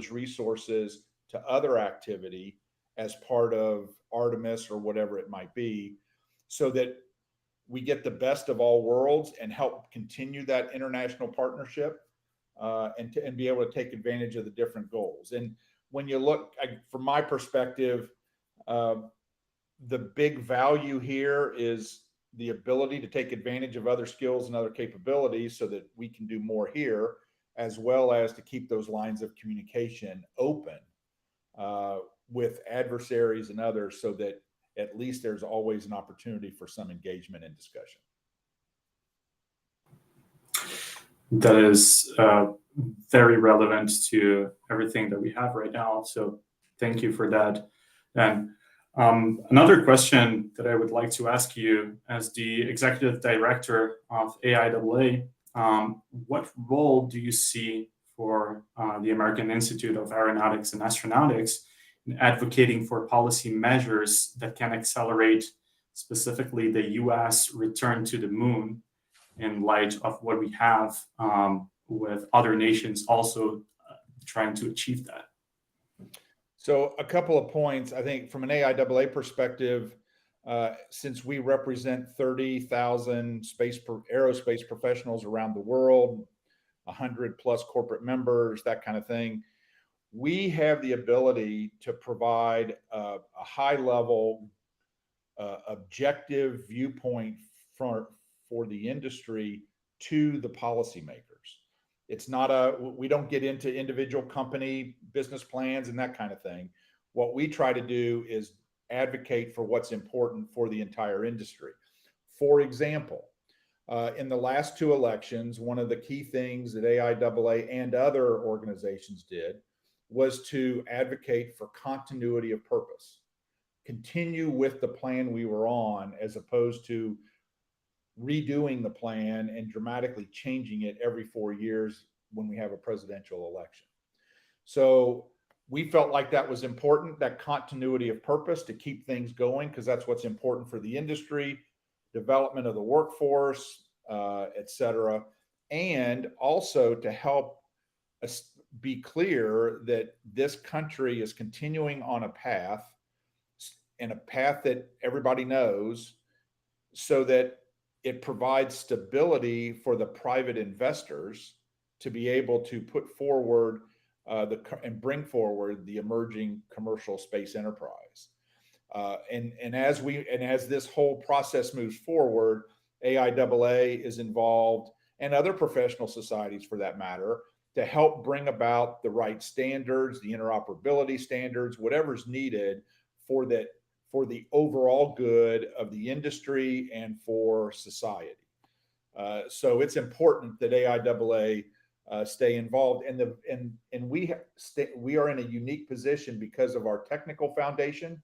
those resources to other activity as part of Artemis or whatever it might be, so that we get the best of all worlds and help continue that international partnership, and be able to take advantage of the different goals. And when you look, from my perspective, the big value here is the ability to take advantage of other skills and other capabilities so that we can do more here, as well as to keep those lines of communication open with adversaries and others, so that at least there's always an opportunity for some engagement and discussion. That is very relevant to everything that we have right now. So thank you for that. And another question that I would like to ask you, as the executive director of AIAA, what role do you see for the American Institute of Aeronautics and Astronautics in advocating for policy measures that can accelerate specifically the US return to the moon, in light of what we have with other nations also trying to achieve that? So a couple of points. I think from an AIAA perspective, since we represent 30,000 aerospace professionals around the world, 100 plus corporate members, that kind of thing, we have the ability to provide a high level, objective viewpoint for the industry to the policymakers. It's not we don't get into individual company business plans and that kind of thing. What we try to do is advocate for what's important for the entire industry. For example, in the last two elections, one of the key things that AIAA and other organizations did was to advocate for continuity of purpose, continue with the plan we were on, as opposed to redoing the plan and dramatically changing it every 4 years when we have a presidential election. So we felt like that was important, that continuity of purpose, to keep things going, because that's what's important for the industry, development of the workforce, et cetera. And also to help us be clear that this country is continuing on a path, and a path that everybody knows, so that it provides stability for the private investors to be able to put forward and bring forward the emerging commercial space enterprise. And as this whole process moves forward, AIAA is involved, and other professional societies for that matter, to help bring about the right standards, the interoperability standards, whatever's needed for the overall good of the industry and for society. So it's important that AIAA stay involved, and we are in a unique position because of our technical foundation,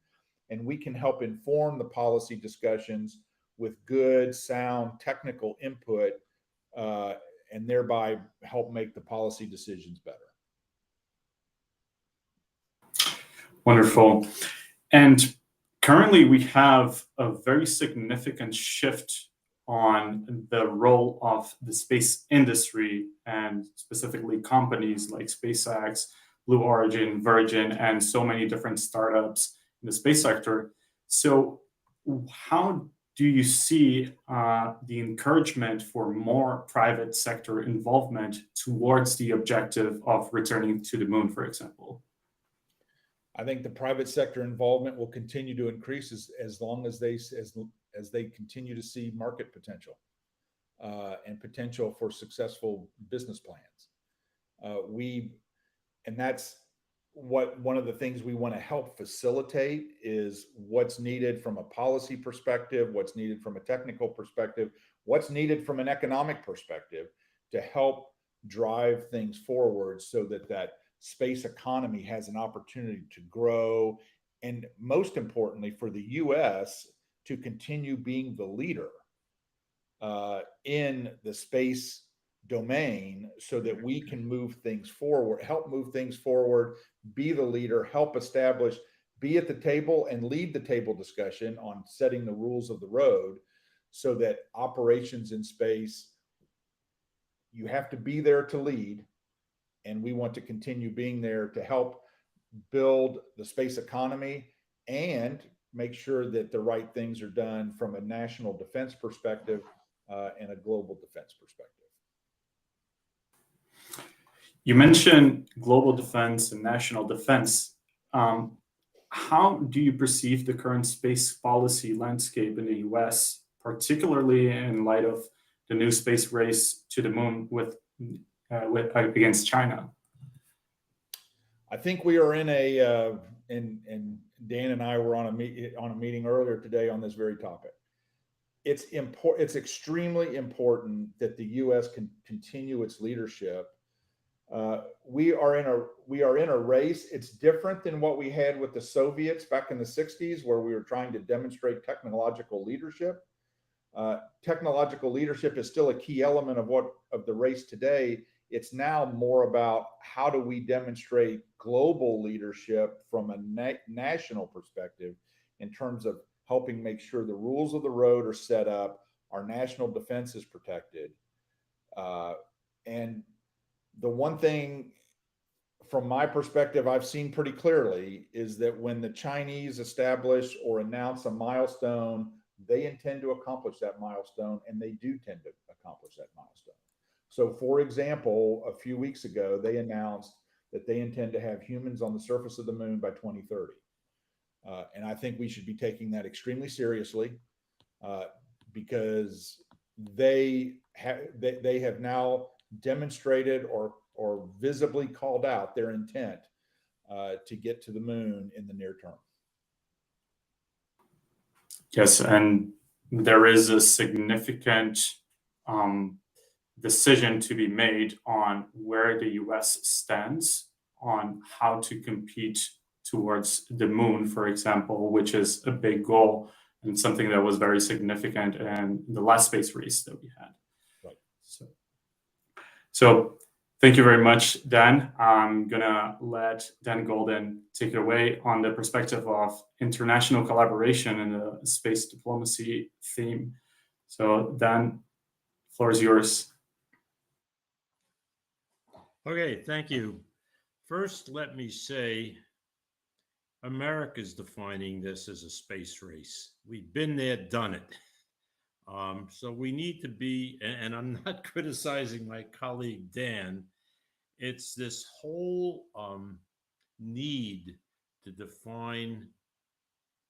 and we can help inform the policy discussions with good, sound technical input, and thereby help make the policy decisions better. Wonderful. And currently, we have a very significant shift on the role of the space industry, and specifically companies like SpaceX, Blue Origin, Virgin, and so many different startups in the space sector. So how do you see the encouragement for more private sector involvement towards the objective of returning to the moon, for example? I think the private sector involvement will continue to increase as long as they continue to see market potential and potential for successful business plans. And that's one of the things we want to help facilitate, is what's needed from a policy perspective, what's needed from a technical perspective, what's needed from an economic perspective, to help drive things forward, so that space economy has an opportunity to grow, and most importantly for the US to continue being the leader in the space domain, so that we can move things forward, help move things forward, be the leader, help establish, be at the table and lead the table discussion on setting the rules of the road, so that operations in space, you have to be there to lead, and we want to continue being there to help build the space economy and make sure that the right things are done from a national defense perspective and a global defense perspective. You mentioned global defense and national defense. How do you perceive the current space policy landscape in the US, particularly in light of the new space race to the moon against China? I think we are in a, and Dan and I were on a meeting earlier today on this very topic. It's extremely important that the U.S. can continue its leadership. We are in a race. It's different than what we had with the Soviets back in the 60s, where we were trying to demonstrate technological leadership. Technological leadership is still a key element of the race today. It's now more about how do we demonstrate global leadership from a national perspective in terms of helping make sure the rules of the road are set up, our national defense is protected. And the one thing from my perspective I've seen pretty clearly is that when the Chinese establish or announce a milestone, they intend to accomplish that milestone, and they do tend to accomplish that milestone. So, for example, a few weeks ago, they announced that they intend to have humans on the surface of the moon by 2030. And I think we should be taking that extremely seriously because they have now demonstrated or visibly called out their intent to get to the moon in the near term. Yes, and there is a significant decision to be made on where the US stands on how to compete towards the moon, for example, which is a big goal and something that was very significant in the last space race that we had. Right. So thank you very much, Dan. I'm gonna let Dan Goldin take it away on the perspective of international collaboration and the space diplomacy theme. So Dan, the floor is yours. Okay, thank you. First, let me say, America's defining this as a space race. We've been there, done it. So we need to be, and I'm not criticizing my colleague Dan, it's this whole need to define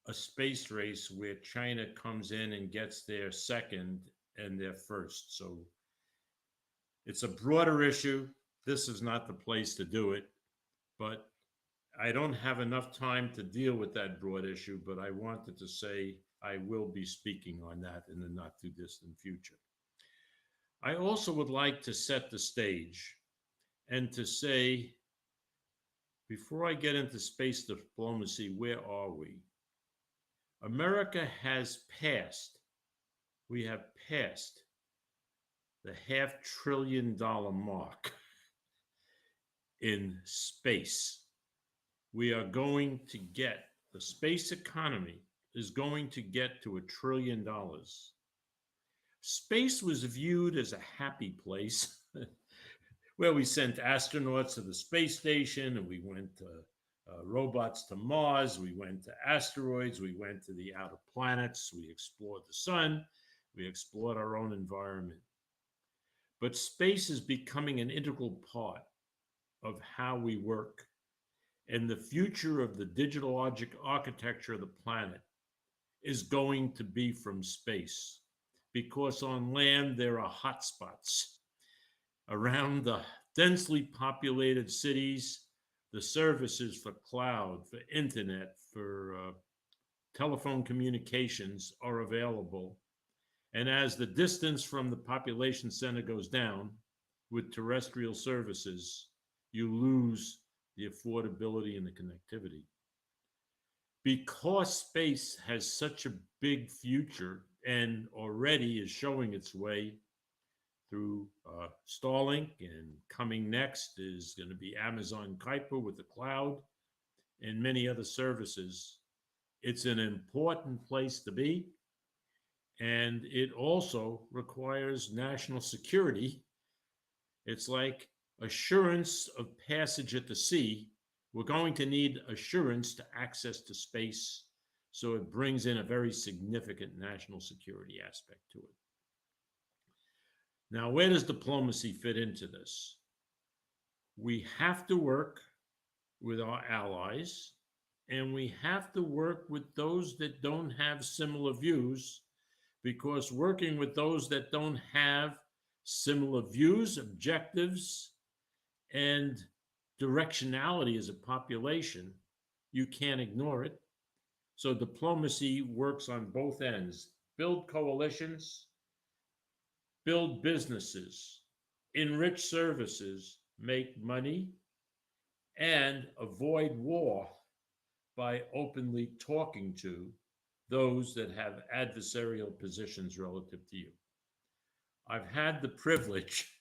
a space race where China comes in and gets their second and their first. So it's a broader issue. This is not the place to do it, but I don't have enough time to deal with that broad issue, but I wanted to say I will be speaking on that in the not too distant future. I also would like to set the stage and to say, before I get into space diplomacy, where are we? America has passed, we have passed the $500 billion mark in space. We are going to get, the space economy is going to get to $1 trillion. Space was viewed as a happy place where we sent astronauts to the space station and we went to robots to Mars, we went to asteroids, we went to the outer planets, we explored the sun, we explored our own environment. But space is becoming an integral part of how we work. And the future of the digital architecture of the planet is going to be from space, because on land there are hotspots. Around the densely populated cities, the services for cloud, for internet, for telephone communications are available. And as the distance from the population center goes down with terrestrial services, you lose the affordability and the connectivity. Because space has such a big future and already is showing its way through Starlink, and coming next is going to be Amazon Kuiper with the cloud and many other services, it's an important place to be. And it also requires national security. It's like assurance of passage at the sea, we're going to need assurance to access to space. So it brings in a very significant national security aspect to it. Now, where does diplomacy fit into this? We have to work with our allies, and we have to work with those that don't have similar views, because working with those that don't have similar views, objectives, and directionality as a population, you can't ignore it. So diplomacy works on both ends. Build coalitions, build businesses, enrich services, make money, and avoid war by openly talking to those that have adversarial positions relative to you. I've had the privilege,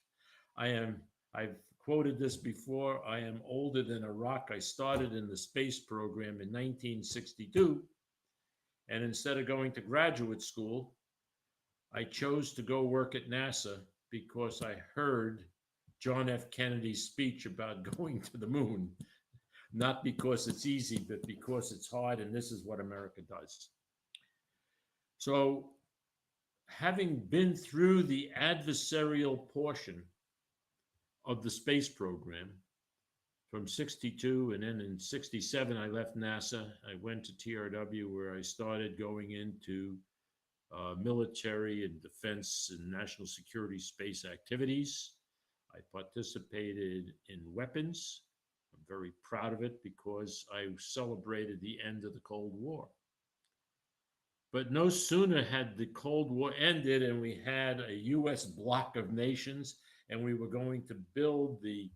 I've quoted this before, I am older than a rock. I started in the space program in 1962, and instead of going to graduate school, I chose to go work at NASA because I heard John F. Kennedy's speech about going to the moon, not because it's easy, but because it's hard, and this is what America does. So, having been through the adversarial portion of the space program from 62, and then in 67, I left NASA. I went to TRW, where I started going into military and defense and national security space activities. I participated in weapons. I'm very proud of it because I celebrated the end of the Cold War. But no sooner had the Cold War ended and we had a US block of nations, and we were going to build the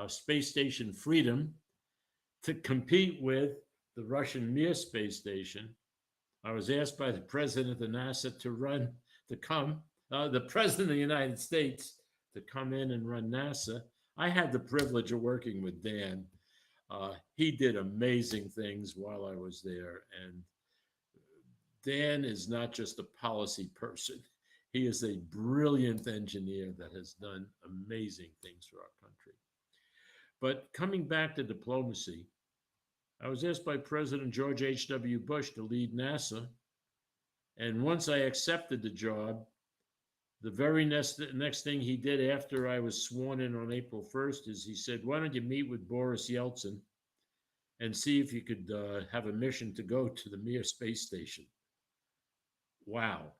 space station Freedom to compete with the Russian Mir space station. I was asked by the president of NASA the president of the United States to come in and run NASA. I had the privilege of working with Dan. He did amazing things while I was there. And Dan is not just a policy person. He is a brilliant engineer that has done amazing things for our country. But coming back to diplomacy, I was asked by President George H.W. Bush to lead NASA. And once I accepted the job, the very next thing he did after I was sworn in on April 1st is he said, why don't you meet with Boris Yeltsin and see if you could have a mission to go to the Mir space station. Wow.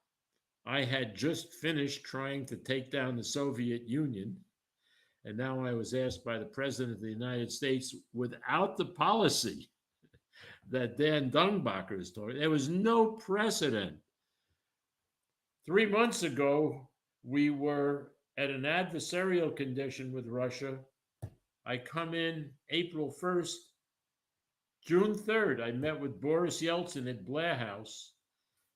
I had just finished trying to take down the Soviet Union, and now I was asked by the President of the United States without the policy that Dan Dumbacher is talking. There was no precedent. 3 months ago, we were at an adversarial condition with Russia. I come in April 1st, June 3rd, I met with Boris Yeltsin at Blair House,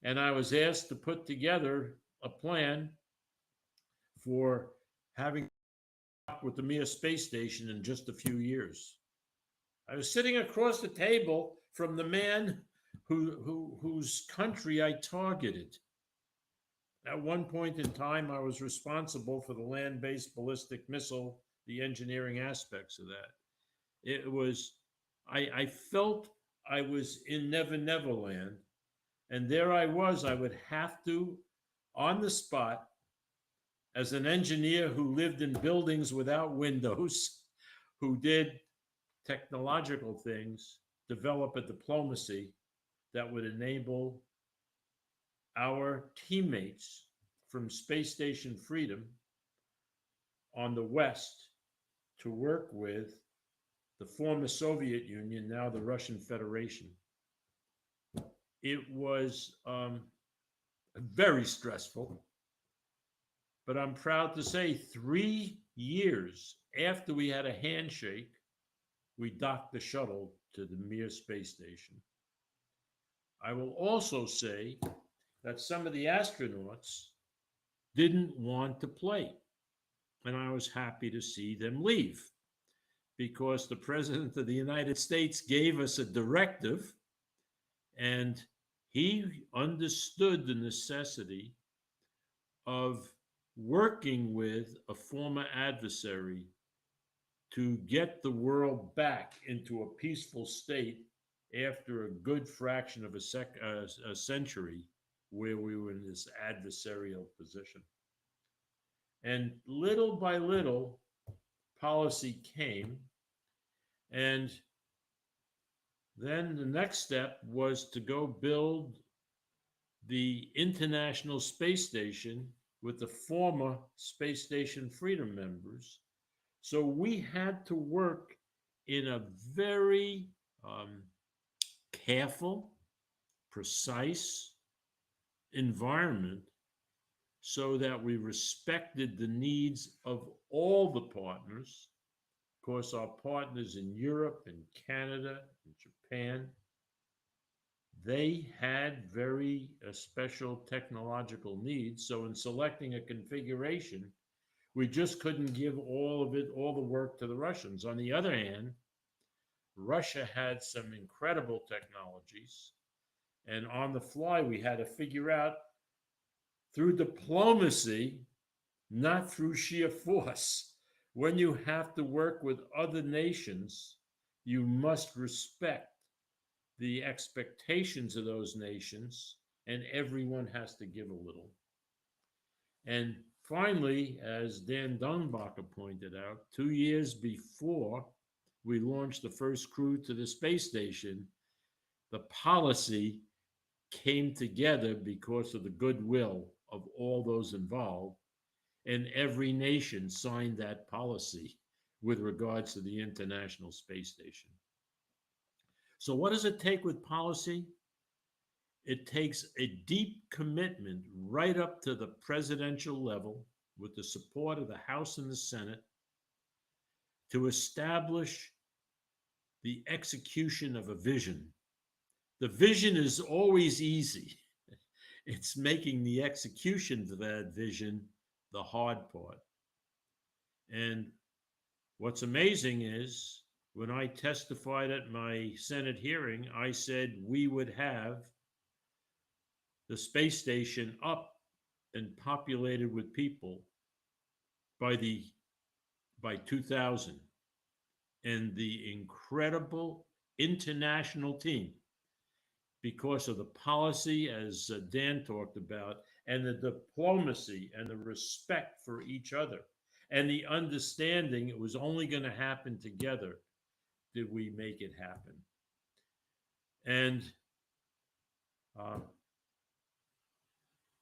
and I was asked to put together a plan for having with the Mir space station in just a few years. I was sitting across the table from the man whose country I targeted. At one point in time, I was responsible for the land-based ballistic missile, the engineering aspects of that. It was, I felt I was in Never Never Land, and there I was. I would have to, on the spot, as an engineer who lived in buildings without windows, who did technological things, develop a diplomacy that would enable our teammates from Space Station Freedom on the West to work with the former Soviet Union, now the Russian Federation. It was very stressful, but I'm proud to say 3 years after we had a handshake, we docked the shuttle to the Mir space station. I will also say that some of the astronauts didn't want to play, and I was happy to see them leave because the President of the United States gave us a directive, and he understood the necessity of working with a former adversary to get the world back into a peaceful state after a good fraction of a century where we were in this adversarial position. And little by little, policy came. And then the next step was to go build the International Space Station with the former Space Station Freedom members. So we had to work in a very careful, precise environment so that we respected the needs of all the partners. Of course, our partners in Europe and Canada and Japan, they had very special technological needs. So in selecting a configuration, we just couldn't give all the work to the Russians. On the other hand, Russia had some incredible technologies. And on the fly, we had to figure out through diplomacy, not through sheer force. When you have to work with other nations, you must respect the expectations of those nations, and everyone has to give a little. And finally, as Dan Dumbacher pointed out, 2 years before we launched the first crew to the space station, the policy came together because of the goodwill of all those involved, and every nation signed that policy with regards to the International Space Station. So what does it take with policy? It takes a deep commitment right up to the presidential level with the support of the House and the Senate to establish the execution of a vision. The vision is always easy. It's making the execution of that vision the hard part. And what's amazing is when I testified at my Senate hearing, I said we would have the space station up and populated with people by 2000. And the incredible international team, because of the policy, as Dan talked about, and the diplomacy and the respect for each other, and the understanding it was only going to happen together, did we make it happen. And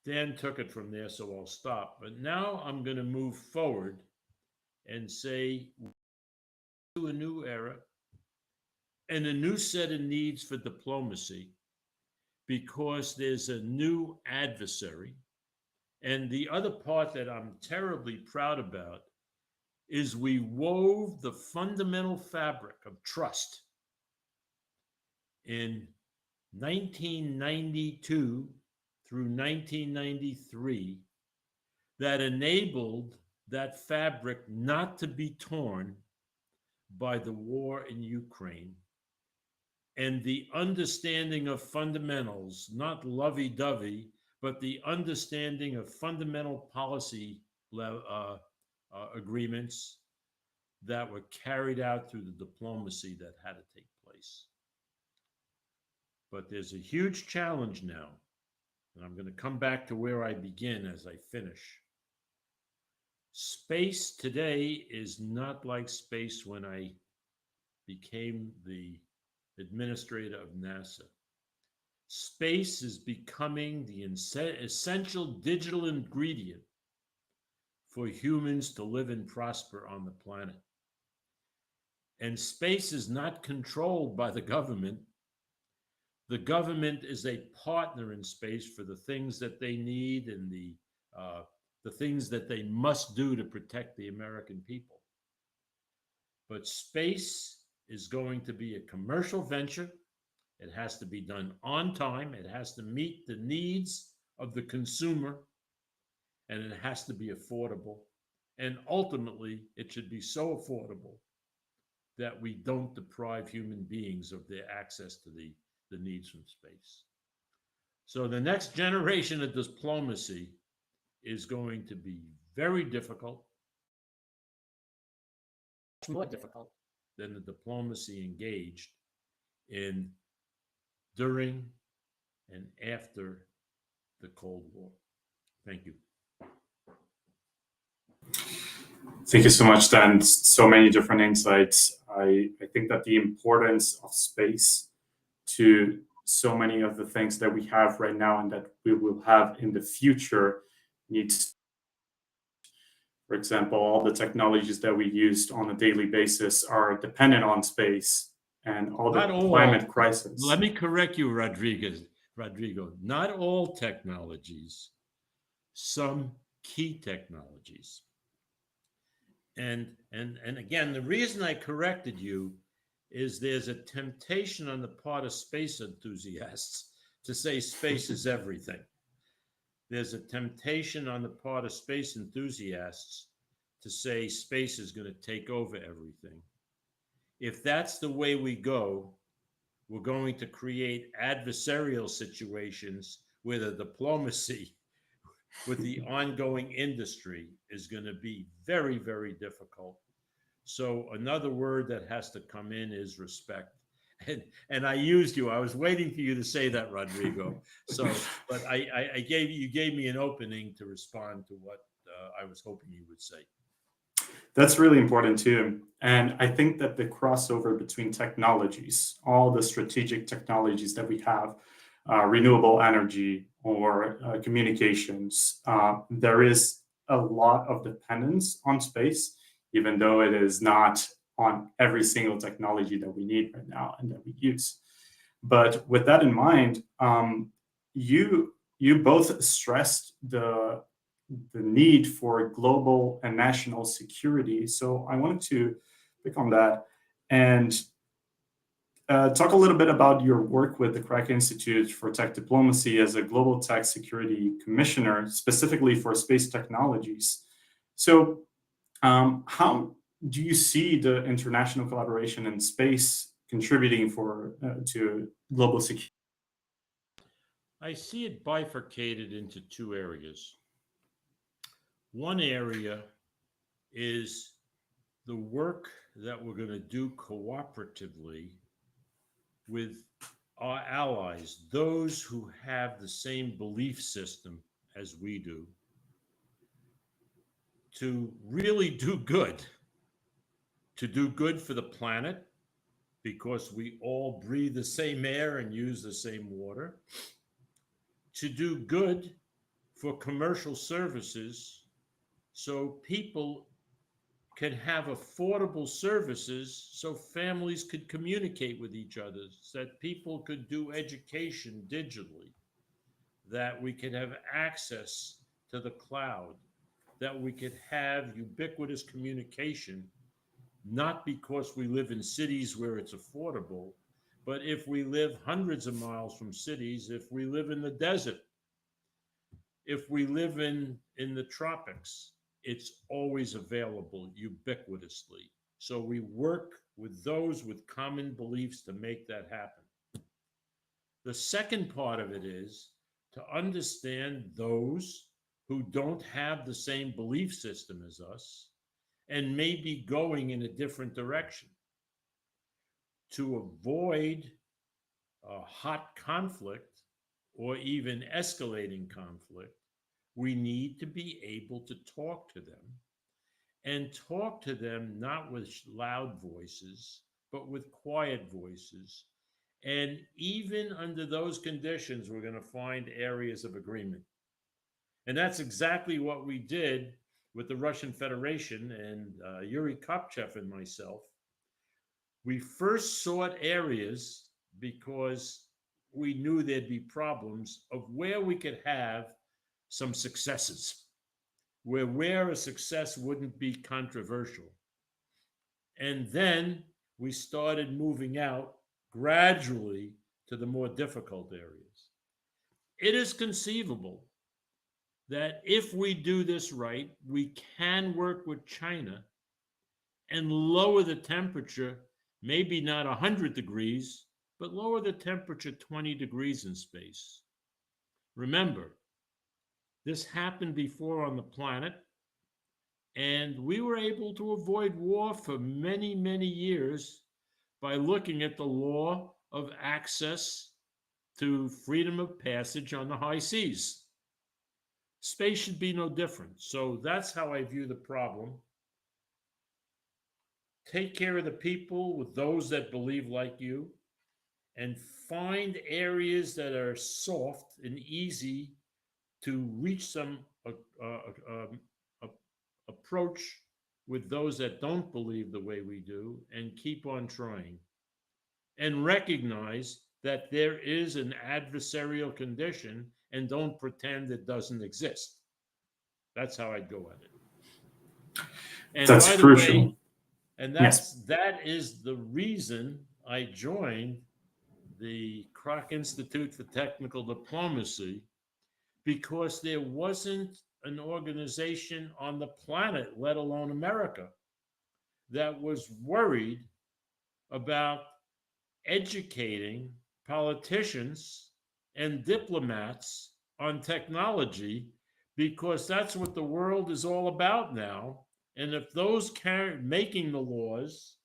Dan took it from there, so I'll stop. But now I'm going to move forward and say to a new era and a new set of needs for diplomacy, because there's a new adversary. And the other part that I'm terribly proud about is we wove the fundamental fabric of trust in 1992 through 1993 that enabled that fabric not to be torn by the war in Ukraine, and the understanding of fundamentals, not lovey-dovey, but the understanding of fundamental policy agreements that were carried out through the diplomacy that had to take place. But there's a huge challenge now, and I'm going to come back to where I begin as I finish. Space today is not like space when I became the administrator of NASA. Space is becoming the essential digital ingredient for humans to live and prosper on the planet. And space is not controlled by the government. The government is a partner in space for the things that they need and the things that they must do to protect the American people. But space is going to be a commercial venture. It has to be done on time. It has to meet the needs of the consumer, and it has to be affordable. And ultimately, it should be so affordable that we don't deprive human beings of their access to the needs from space. So the next generation of diplomacy is going to be very difficult. more difficult than the diplomacy engaged in during and after the Cold War. Thank you. Thank you so much, Dan. So many different insights. I think that the importance of space to so many of the things that we have right now and that we will have in the future needs, for example, all the technologies that we used on a daily basis are dependent on space and all the Not all. climate crisis. Let me correct you, Rodrigo. Not all technologies, some key technologies. And again, the reason I corrected you is there's a temptation on the part of space enthusiasts to say space is everything. There's a temptation on the part of space enthusiasts to say space is going to take over everything. If that's the way we go, we're going to create adversarial situations where the diplomacy with the ongoing industry is going to be very, very difficult. So another word that has to come in is respect. And I used you. I was waiting for you to say that, Rodrigo. So, but you gave me an opening to respond to what I was hoping you would say. That's really important too. And I think that the crossover between technologies, all the strategic technologies that we have, renewable energy or communications, there is a lot of dependence on space, even though it is not on every single technology that we need right now and that we use. But with that in mind, you both stressed the need for global and national security. So I wanted to pick on that and talk a little bit about your work with the Crack Institute for Tech Diplomacy as a Global Tech Security Commissioner, specifically for space technologies. So how do you see the international collaboration in space contributing to global security? I see it bifurcated into two areas. One area is the work that we're going to do cooperatively with our allies, those who have the same belief system as we do, to really do good, to do good for the planet, because we all breathe the same air and use the same water, to do good for commercial services so people can have affordable services, so families could communicate with each other, so that people could do education digitally, that we could have access to the cloud, that we could have ubiquitous communication, not because we live in cities where it's affordable, but if we live hundreds of miles from cities, if we live in the desert, if we live in the tropics, it's always available ubiquitously. So we work with those with common beliefs to make that happen. The second part of it is to understand those who don't have the same belief system as us and may be going in a different direction. To avoid a hot conflict or even escalating conflict, we need to be able to talk to them, and talk to them not with loud voices, but with quiet voices. And even under those conditions, we're going to find areas of agreement. And that's exactly what we did with the Russian Federation and Yuri Kopchev and myself. We first sought areas because we knew there'd be problems of where we could have some successes, where a success wouldn't be controversial. And then we started moving out gradually to the more difficult areas. It is conceivable that if we do this right, we can work with China and lower the temperature, maybe not 100 degrees, but lower the temperature 20 degrees in space. Remember, this happened before on the planet. And we were able to avoid war for many, many years by looking at the law of access to freedom of passage on the high seas. Space should be no different. So that's how I view the problem. Take care of the people with those that believe like you, and find areas that are soft and easy to reach some approach with those that don't believe the way we do, and keep on trying. And recognize that there is an adversarial condition, and don't pretend it doesn't exist. That's how I'd go at it. And That's by the crucial. way, and Yes. that is the reason I joined the Kroc Institute for Technical Diplomacy, because there wasn't an organization on the planet, let alone America, that was worried about educating politicians and diplomats on technology, because that's what the world is all about now. And if those making the laws,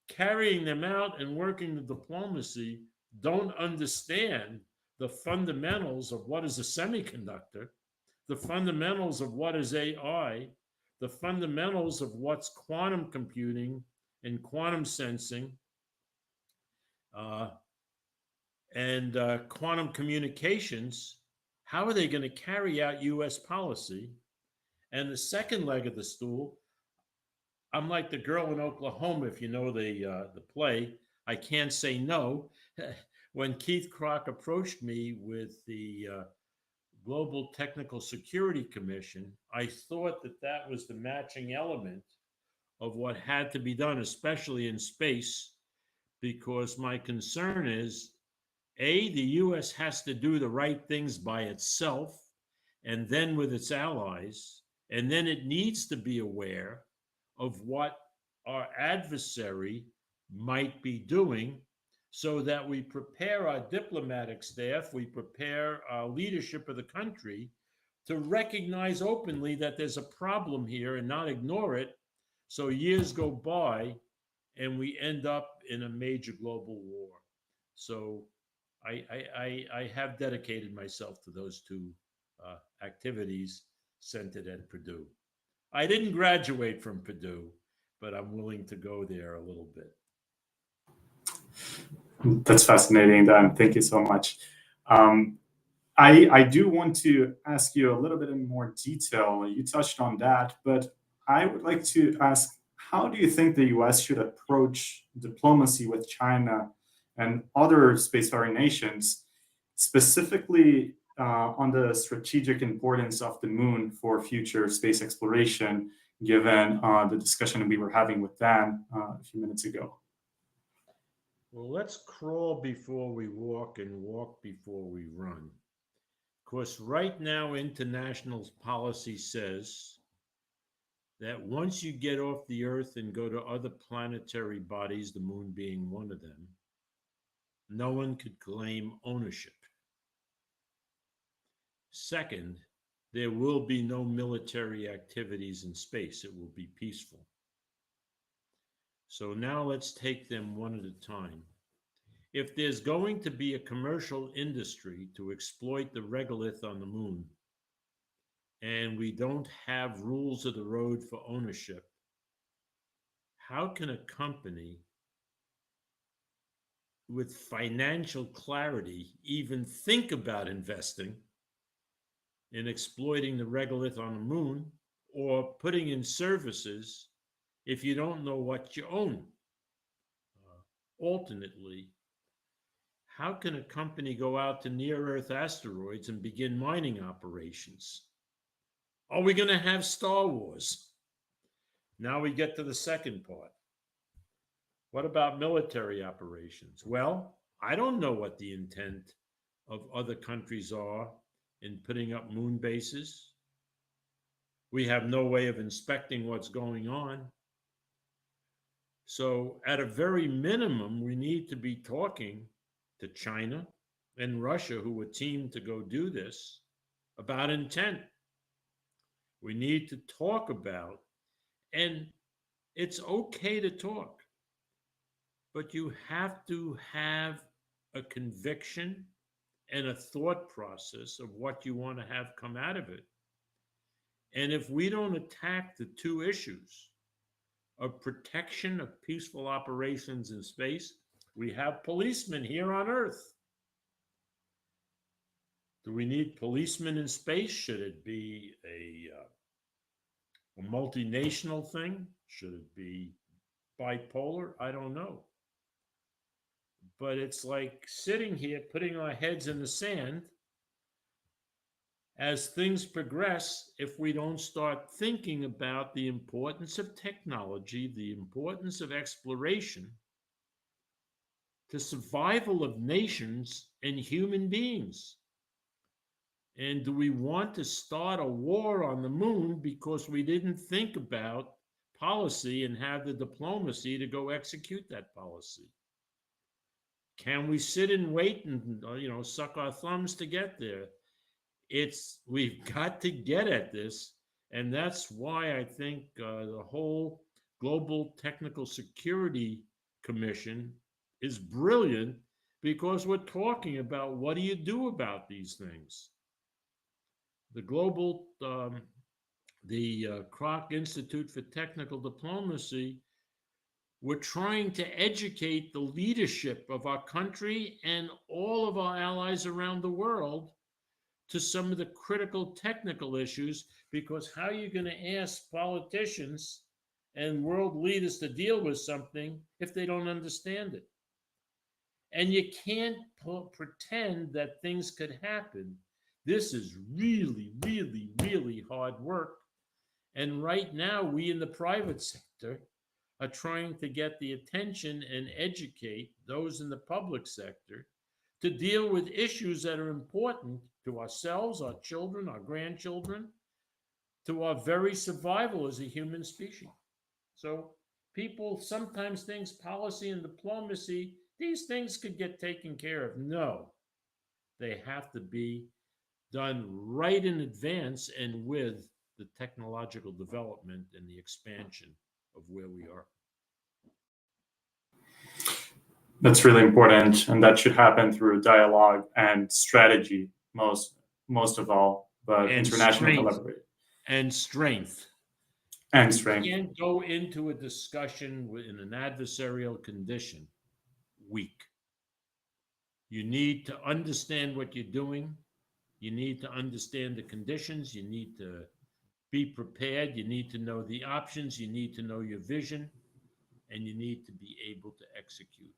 carrying them out, and working the diplomacy don't understand the fundamentals of what is a semiconductor, the fundamentals of what is AI, the fundamentals of what's quantum computing and quantum sensing, and quantum communications, how are they going to carry out U.S. policy? And the second leg of the stool, I'm like the girl in Oklahoma, if you know the play, I Can't Say No. When Keith Kroc approached me with the Global Technical Security Commission, I thought that that was the matching element of what had to be done, especially in space, because my concern is, A, the U.S. has to do the right things by itself and then with its allies, and then it needs to be aware of what our adversary might be doing, so that we prepare our diplomatic staff, we prepare our leadership of the country to recognize openly that there's a problem here and not ignore it. So years go by and we end up in a major global war. So I have dedicated myself to those two activities centered at Purdue. I didn't graduate from Purdue, but I'm willing to go there a little bit. That's fascinating, Dan. Thank you so much. I do want to ask you a little bit in more detail. You touched on that, but I would like to ask, how do you think the US should approach diplomacy with China and other spacefaring nations, specifically on the strategic importance of the moon for future space exploration, given the discussion we were having with Dan a few minutes ago? Well, let's crawl before we walk and walk before we run. Of course, right now, international policy says that once you get off the Earth and go to other planetary bodies, the moon being one of them, no one could claim ownership. Second, there will be no military activities in space. It will be peaceful. So now let's take them one at a time. If there's going to be a commercial industry to exploit the regolith on the moon, and we don't have rules of the road for ownership, how can a company with financial clarity even think about investing in exploiting the regolith on the moon or putting in services if you don't know what you own? Alternately, how can a company go out to near-Earth asteroids and begin mining operations? Are we going to have Star Wars? Now we get to the second part. What about military operations? Well, I don't know what the intent of other countries are in putting up moon bases. We have no way of inspecting what's going on. So at a very minimum, we need to be talking to China and Russia, who were teamed to go do this, about intent. We need to talk about And it's okay to talk, but you have to have a conviction and a thought process of what you want to have come out of it. And if we don't attack the two issues of protection of peaceful operations in space, we have policemen here on Earth. Do we need policemen in space? Should it be a multinational thing? Should it be bipolar? I don't know. But it's like sitting here, putting our heads in the sand. As things progress, if we don't start thinking about the importance of technology, the importance of exploration, the survival of nations and human beings. And do we want to start a war on the moon because we didn't think about policy and have the diplomacy to go execute that policy? Can we sit and wait and suck our thumbs to get there? We've got to get at this, and that's why I think the whole Global Technical Security Commission is brilliant, because we're talking about what do you do about these things. The Kroc Institute for Technical Diplomacy, we're trying to educate the leadership of our country and all of our allies around the world to some of the critical technical issues, because how are you going to ask politicians and world leaders to deal with something if they don't understand it? And you can't pretend that things could happen. This is really, really, really hard work. And right now, we in the private sector are trying to get the attention and educate those in the public sector to deal with issues that are important to ourselves, our children, our grandchildren, to our very survival as a human species. So people sometimes think policy and diplomacy, these things could get taken care of. No, they have to be done right in advance and with the technological development and the expansion of where we are. That's really important, and that should happen through dialogue and strategy, most of all, but and international collaboration. And strength. And strength. You can't go into a discussion in an adversarial condition weak. You need to understand what you're doing. You need to understand the conditions. You need to be prepared. You need to know the options. You need to know your vision. And you need to be able to execute.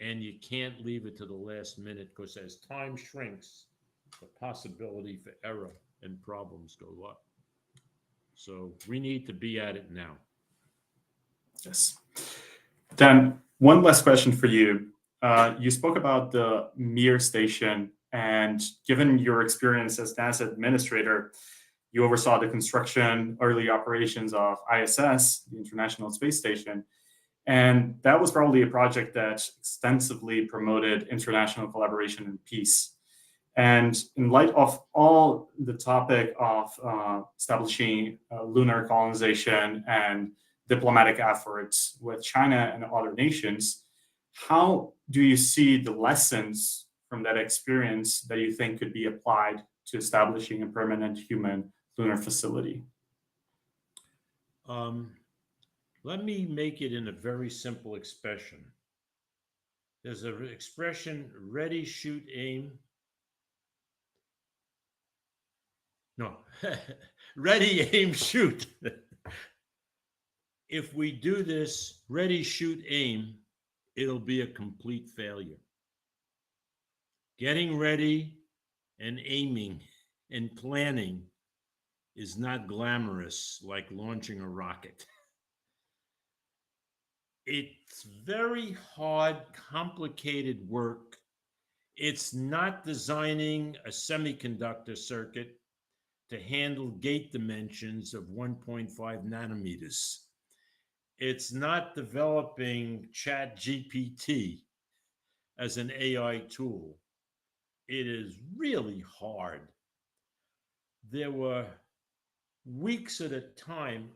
And you can't leave it to the last minute, because as time shrinks, the possibility for error and problems go up. So we need to be at it now. Yes. Dan, one last question for you. You spoke about the Mir station, and given your experience as NASA administrator, you oversaw the construction, early operations of ISS, the International Space Station. And that was probably a project that extensively promoted international collaboration and peace. And in light of all the topic of establishing lunar colonization and diplomatic efforts with China and other nations, how do you see the lessons from that experience that you think could be applied to establishing a permanent human lunar facility? Let me make it in a very simple expression. There's an expression, ready, shoot, aim. No, ready, aim, shoot. If we do this, ready, shoot, aim, it'll be a complete failure. Getting ready and aiming and planning is not glamorous like launching a rocket. It's very hard, complicated work. It's not designing a semiconductor circuit to handle gate dimensions of 1.5 nanometers. It's not developing ChatGPT as an AI tool. It is really hard. There were weeks at a time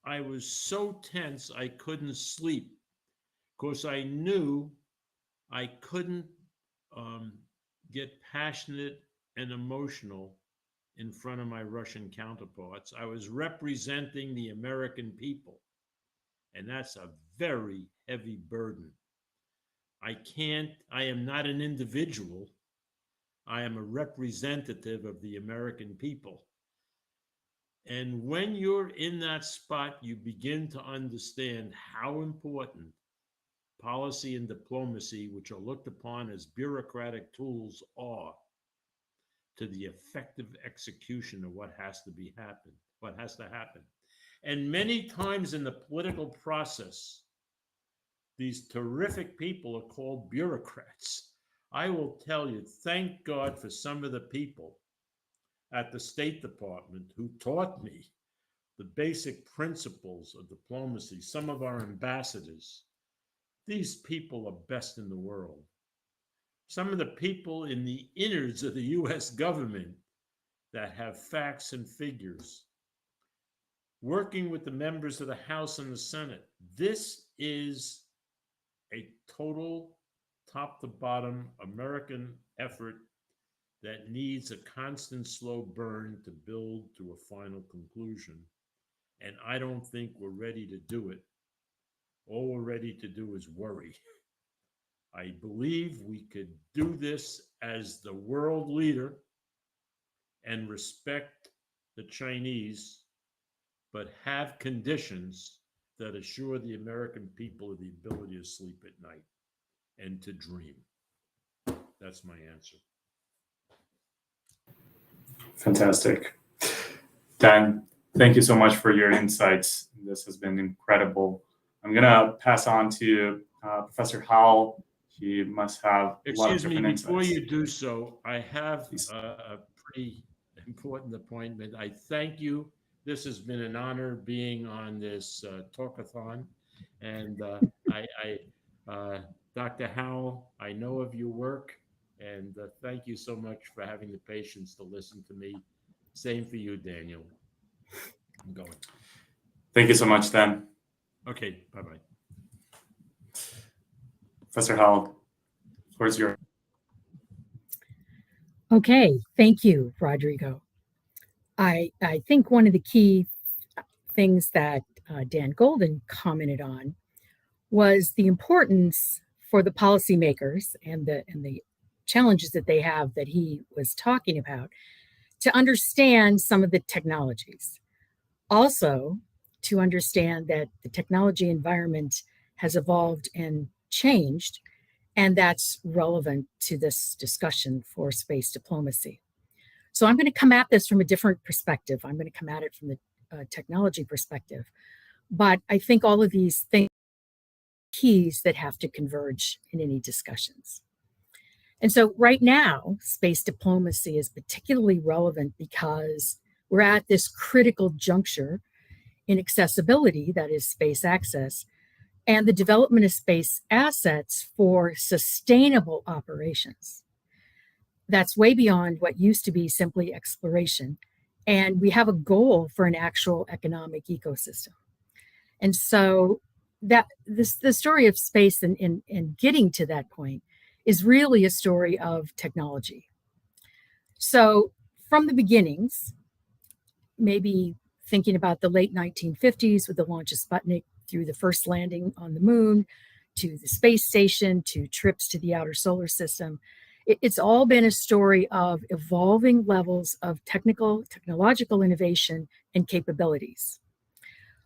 I was so tense I couldn't sleep because I knew I couldn't get passionate and emotional in front of my Russian counterparts. I was representing the American people, and that's a very heavy burden. I am not an individual. I am a representative of the American people. And when you're in that spot, you begin to understand how important policy and diplomacy, which are looked upon as bureaucratic tools, are to the effective execution of what has to happen. And many times in the political process, these terrific people are called bureaucrats. I will tell you, thank God for some of the people at the State Department who taught me the basic principles of diplomacy. Some of our ambassadors, these people are best in the world. Some of the people in the innards of the US government that have facts and figures, working with the members of the House and the Senate. This is a total top to bottom American effort that needs a constant slow burn to build to a final conclusion. And I don't think we're ready to do it. All we're ready to do is worry. I believe we could do this as the world leader and respect the Chinese, but have conditions that assure the American people of the ability to sleep at night and to dream. That's my answer. Fantastic. Dan, thank you so much for your insights. This has been incredible. I'm going to pass on to Professor Howell. He must have a lot of different insights. Before you do so, I have a pretty important appointment. I thank you. This has been an honor being on this talkathon. And Dr. Howell, I know of your work, and thank you so much for having the patience to listen to me. Same for you, Daniel. I'm going. Thank you so much, Dan. Okay, bye-bye. Professor Howell, where's your... Okay, thank you, Rodrigo. I think one of the key things that Dan Goldin commented on was the importance for the policymakers and the challenges that they have that he was talking about to understand some of the technologies. Also, to understand that the technology environment has evolved and changed, and that's relevant to this discussion for space diplomacy. So I'm going to come at this from a different perspective. I'm going to come at it from the technology perspective. But I think all of these things are keys that have to converge in any discussions. And so right now, space diplomacy is particularly relevant because we're at this critical juncture in accessibility, that is space access, and the development of space assets for sustainable operations. That's way beyond what used to be simply exploration. And we have a goal for an actual economic ecosystem. And so that the story of space and getting to that point is really a story of technology. So from the beginnings, maybe thinking about the late 1950s with the launch of Sputnik, through the first landing on the moon, to the space station, to trips to the outer solar system, it's all been a story of evolving levels of technological innovation and capabilities.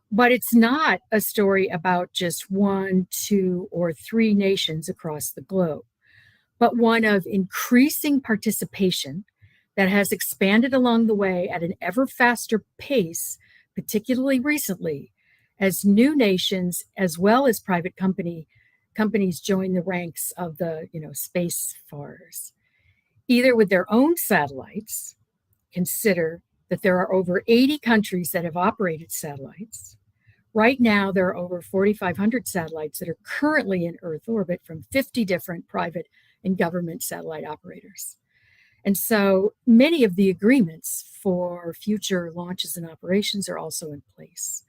But it's not a story about just 1, 2, or 3 nations across the globe, but one of increasing participation that has expanded along the way at an ever faster pace, particularly recently, as new nations as well as private companies join the ranks of the space farers, either with their own satellites. Consider that there are over 80 countries that have operated satellites. Right now, there are over 4,500 satellites that are currently in Earth orbit from 50 different private and government satellite operators. And so many of the agreements for future launches and operations are also in place.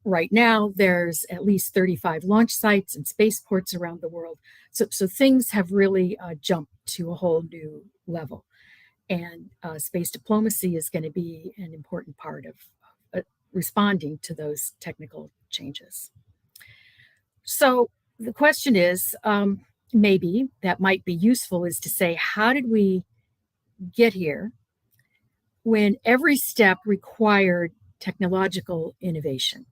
right now, there's at least 35 launch sites and spaceports around the world. So things have really jumped to a whole new level. And space diplomacy is going to be an important part of responding to those technical changes. So the question is, maybe that might be useful, is to say, how did we get here when every step required technological innovation?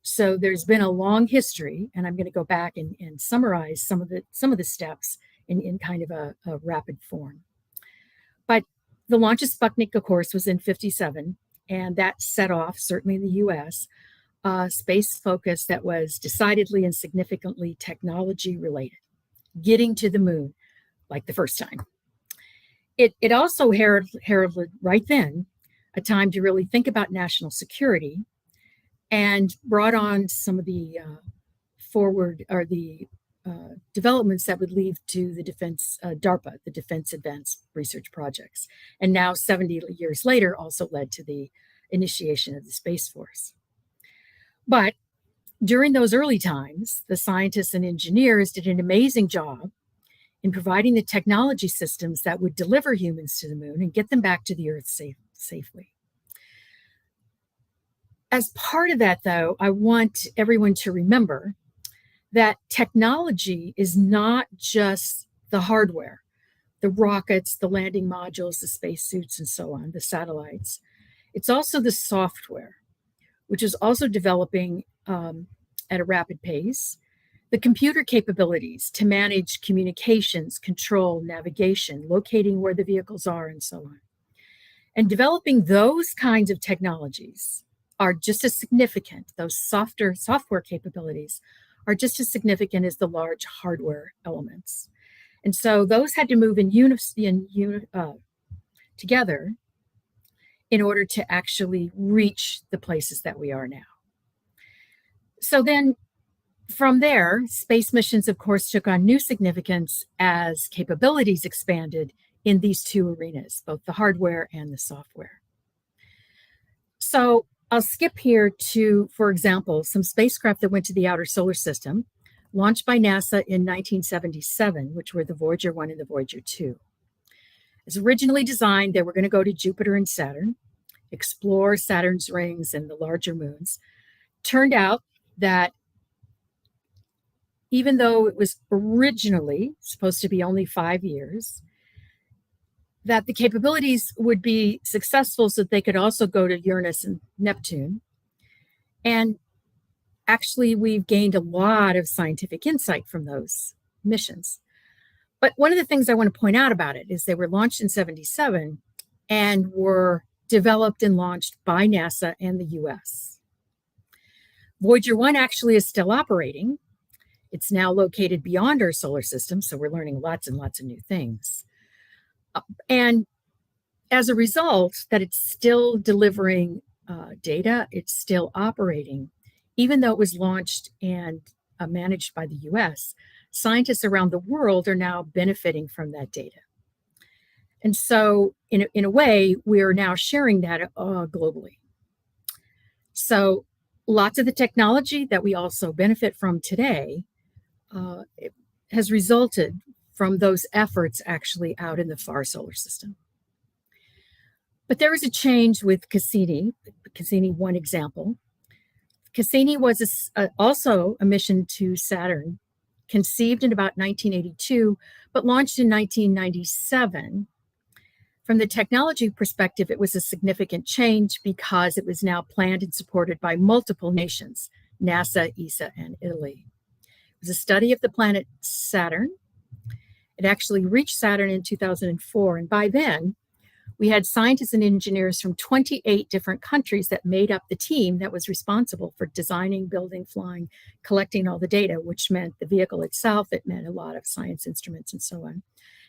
So there's been a long history, and I'm going to go back and summarize some of the steps in kind of a rapid form. But the launch of Sputnik, of course, was in '57, and that set off, certainly in the US, space focus that was decidedly and significantly technology related, getting to the moon like the first time. It also heralded right then a time to really think about national security, and brought on some of the developments that would lead to the defense, DARPA, the Defense Advanced Research Projects. And now 70 years later also led to the initiation of the Space Force. But during those early times, the scientists and engineers did an amazing job in providing the technology systems that would deliver humans to the moon and get them back to the Earth safely. As part of that, though, I want everyone to remember that technology is not just the hardware, the rockets, the landing modules, the spacesuits, and so on, the satellites. It's also the software, which is also developing at a rapid pace, the computer capabilities to manage communications, control, navigation, locating where the vehicles are, and so on. And developing those kinds of technologies are just as significant, those software capabilities are just as significant as the large hardware elements. And so those had to move together in order to actually reach the places that we are now. So then from there, space missions, of course, took on new significance as capabilities expanded in these two arenas, both the hardware and the software. So I'll skip here to, for example, some spacecraft that went to the outer solar system, launched by NASA in 1977, which were the Voyager 1 and the Voyager 2. As originally designed, they were going to go to Jupiter and Saturn, explore Saturn's rings and the larger moons. Turned out that even though it was originally supposed to be only 5 years, that the capabilities would be successful so that they could also go to Uranus and Neptune. And actually, we've gained a lot of scientific insight from those missions. But one of the things I want to point out about it is they were launched in '77 and were developed and launched by NASA and the US. Voyager 1 actually is still operating. It's now located beyond our solar system, so we're learning lots and lots of new things. And as a result, that it's still delivering data, it's still operating, even though it was launched and managed by the US, scientists around the world are now benefiting from that data. And so in a way, we are now sharing that globally. So lots of the technology that we also benefit from today has resulted from those efforts actually out in the far solar system. But there was a change with Cassini, one example. Cassini was also a mission to Saturn, conceived in about 1982, but launched in 1997. From the technology perspective, it was a significant change because it was now planned and supported by multiple nations, NASA, ESA, and Italy. It was a study of the planet Saturn. It actually reached Saturn in 2004, and by then, we had scientists and engineers from 28 different countries that made up the team that was responsible for designing, building, flying, collecting all the data, which meant the vehicle itself, it meant a lot of science instruments and so on.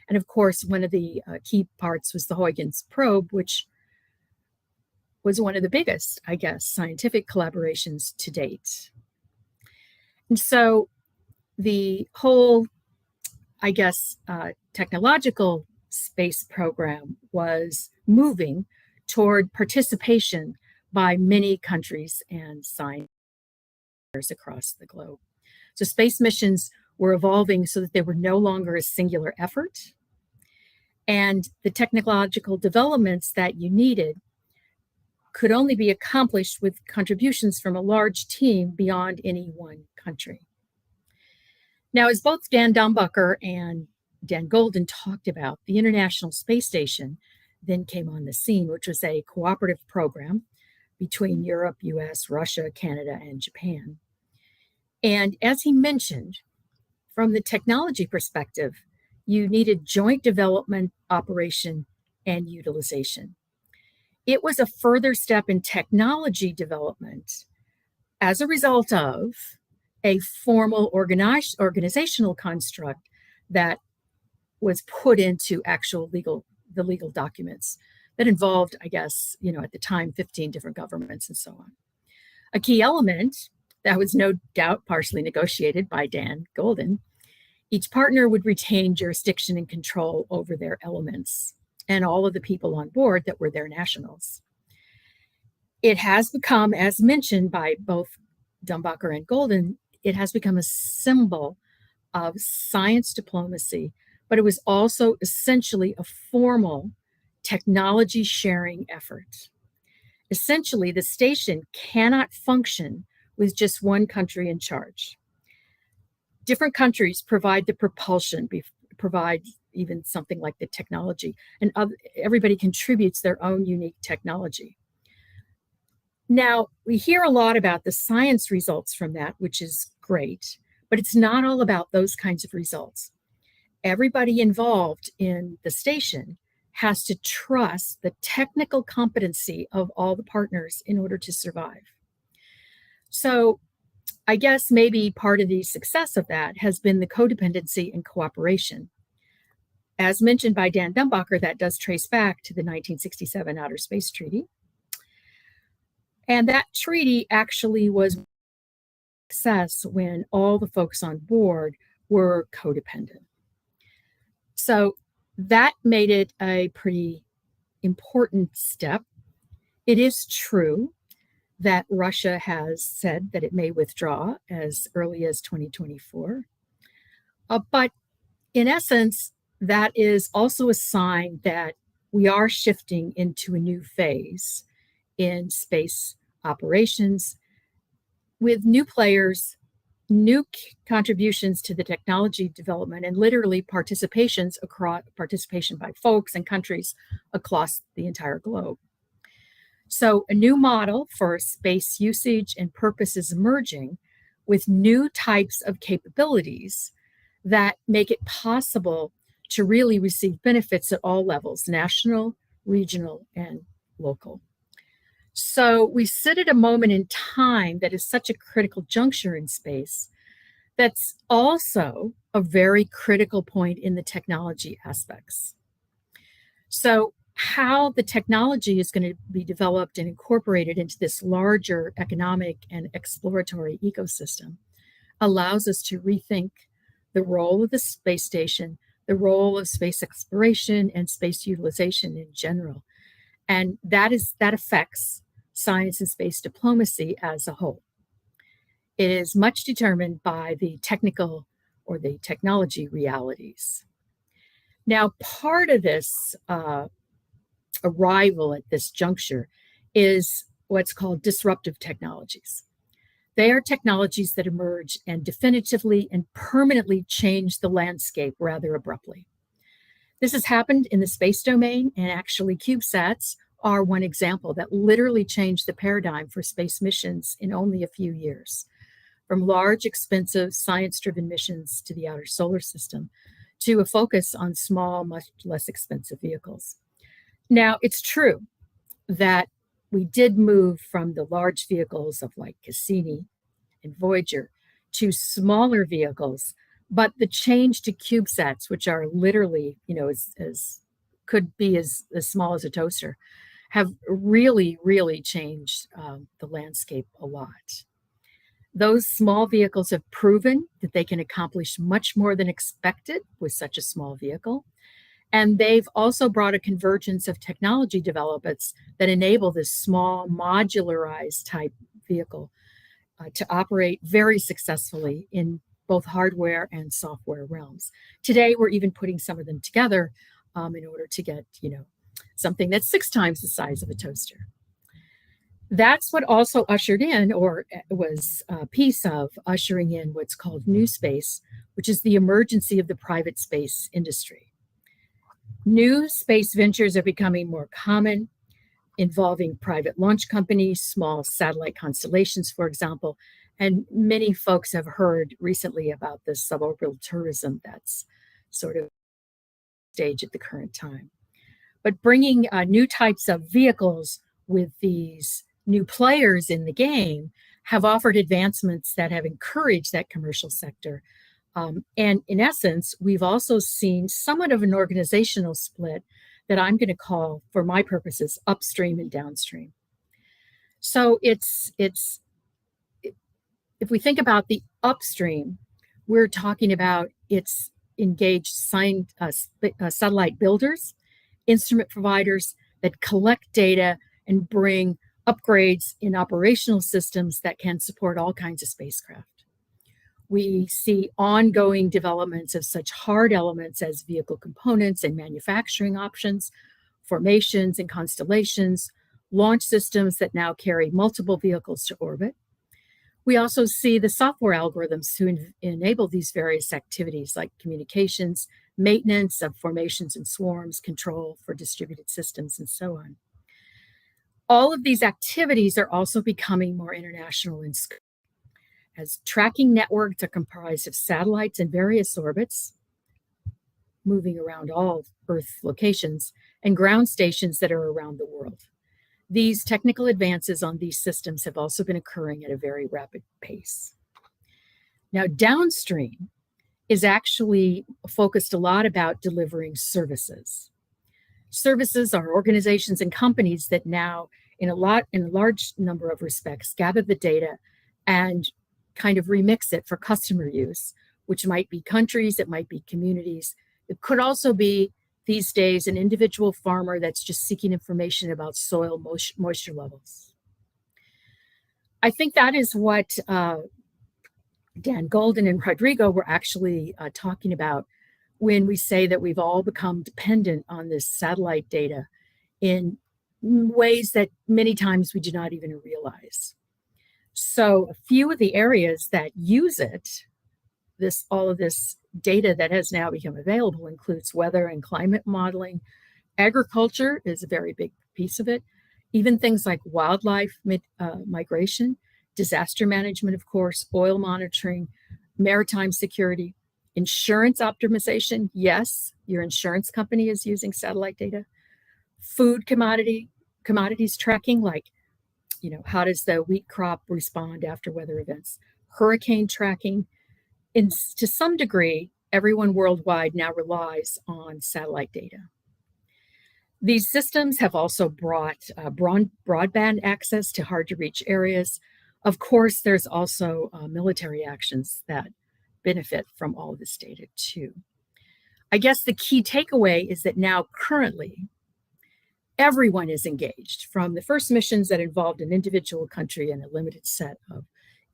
And of course, one of the key parts was the Huygens probe, which was one of the biggest, I guess, scientific collaborations to date. And so the whole, I guess, technological space program was moving toward participation by many countries and scientists. across the globe. So space missions were evolving so that they were no longer a singular effort. And the technological developments that you needed could only be accomplished with contributions from a large team beyond any one country. Now, as both Dan Dumbacher and Dan Goldin talked about, the International Space Station then came on the scene, which was a cooperative program between Europe, US, Russia, Canada, and Japan. And as he mentioned, from the technology perspective, you needed joint development, operation, and utilization. It was a further step in technology development as a result of a formal organizational construct that was put into the legal documents that involved, I guess, at the time, 15 different governments and so on. A key element that was no doubt partially negotiated by Dan Goldin, each partner would retain jurisdiction and control over their elements and all of the people on board that were their nationals. It has become, as mentioned by both Dumbacher and Goldin, it has become a symbol of science diplomacy, but it was also essentially a formal technology sharing effort. Essentially, the station cannot function with just one country in charge. Different countries provide the propulsion, provide even something like the technology, and everybody contributes their own unique technology. Now, we hear a lot about the science results from that, which is great, but it's not all about those kinds of results. Everybody involved in the station has to trust the technical competency of all the partners in order to survive. So I guess maybe part of the success of that has been the codependency and cooperation. As mentioned by Dan Dumbacher, that does trace back to the 1967 Outer Space Treaty. And that treaty actually was a success when all the folks on board were codependent. So that made it a pretty important step. It is true that Russia has said that it may withdraw as early as 2024. But in essence, that is also a sign that we are shifting into a new phase in space operations with new players, new contributions to the technology development, and literally participation by folks and countries across the entire globe. So a new model for space usage and purpose is emerging with new types of capabilities that make it possible to really receive benefits at all levels, national, regional, and local. So we sit at a moment in time that is such a critical juncture in space that's also a very critical point in the technology aspects. So how the technology is going to be developed and incorporated into this larger economic and exploratory ecosystem allows us to rethink the role of the space station, the role of space exploration and space utilization in general. And that affects science and space diplomacy as a whole. It is much determined by the technical or the technology realities. Now, part of this arrival at this juncture is what's called disruptive technologies. They are technologies that emerge and definitively and permanently change the landscape rather abruptly. This has happened in the space domain, and actually CubeSats are one example that literally changed the paradigm for space missions in only a few years. From large, expensive, science-driven missions to the outer solar system to a focus on small, much less expensive vehicles. Now, it's true that we did move from the large vehicles of like Cassini and Voyager to smaller vehicles, but the change to CubeSats, which are literally, could be as small as a toaster, have really, really changed the landscape a lot. Those small vehicles have proven that they can accomplish much more than expected with such a small vehicle. And they've also brought a convergence of technology developments that enable this small modularized type vehicle to operate very successfully in both hardware and software realms. Today, we're even putting some of them together in order to get, something that's 6 times the size of a toaster. That's what also ushered in, or was a piece of ushering in what's called new space, which is the emergence of the private space industry. New space ventures are becoming more common, involving private launch companies, small satellite constellations, for example, and many folks have heard recently about the suborbital tourism that's sort of stage at the current time. But bringing new types of vehicles with these new players in the game have offered advancements that have encouraged that commercial sector. And in essence, we've also seen somewhat of an organizational split that I'm going to call, for my purposes, upstream and downstream. So if we think about the upstream, we're talking about it's engaged satellite builders, instrument providers that collect data and bring upgrades in operational systems that can support all kinds of spacecraft. We see ongoing developments of such hard elements as vehicle components and manufacturing options, formations and constellations, launch systems that now carry multiple vehicles to orbit. We also see the software algorithms to enable these various activities like communications, maintenance of formations and swarms, control for distributed systems, and so on. All of these activities are also becoming more international in scope, as tracking networks are comprised of satellites in various orbits, moving around all Earth locations, and ground stations that are around the world. These technical advances on these systems have also been occurring at a very rapid pace. Now, downstream is actually focused a lot about delivering services. Services are organizations and companies that now, in a large number of respects, gather the data and kind of remix it for customer use, which might be countries, it might be communities. It could also be, these days, an individual farmer that's just seeking information about soil moisture levels. I think that is what Dan Goldin and Rodrigo were actually talking about when we say that we've all become dependent on this satellite data in ways that many times we do not even realize. So a few of the areas that use it, all of this data that has now become available includes weather and climate modeling. Agriculture is a very big piece of it. Even things like wildlife migration, disaster management, of course, oil monitoring, maritime security, insurance optimization. Yes, your insurance company is using satellite data. Food commodities tracking, like, how does the wheat crop respond after weather events? Hurricane tracking. To some degree, everyone worldwide now relies on satellite data. These systems have also brought broadband access to hard-to-reach areas. Of course, there's also military actions that benefit from all of this data too. I guess the key takeaway is that now currently, everyone is engaged, from the first missions that involved an individual country and a limited set of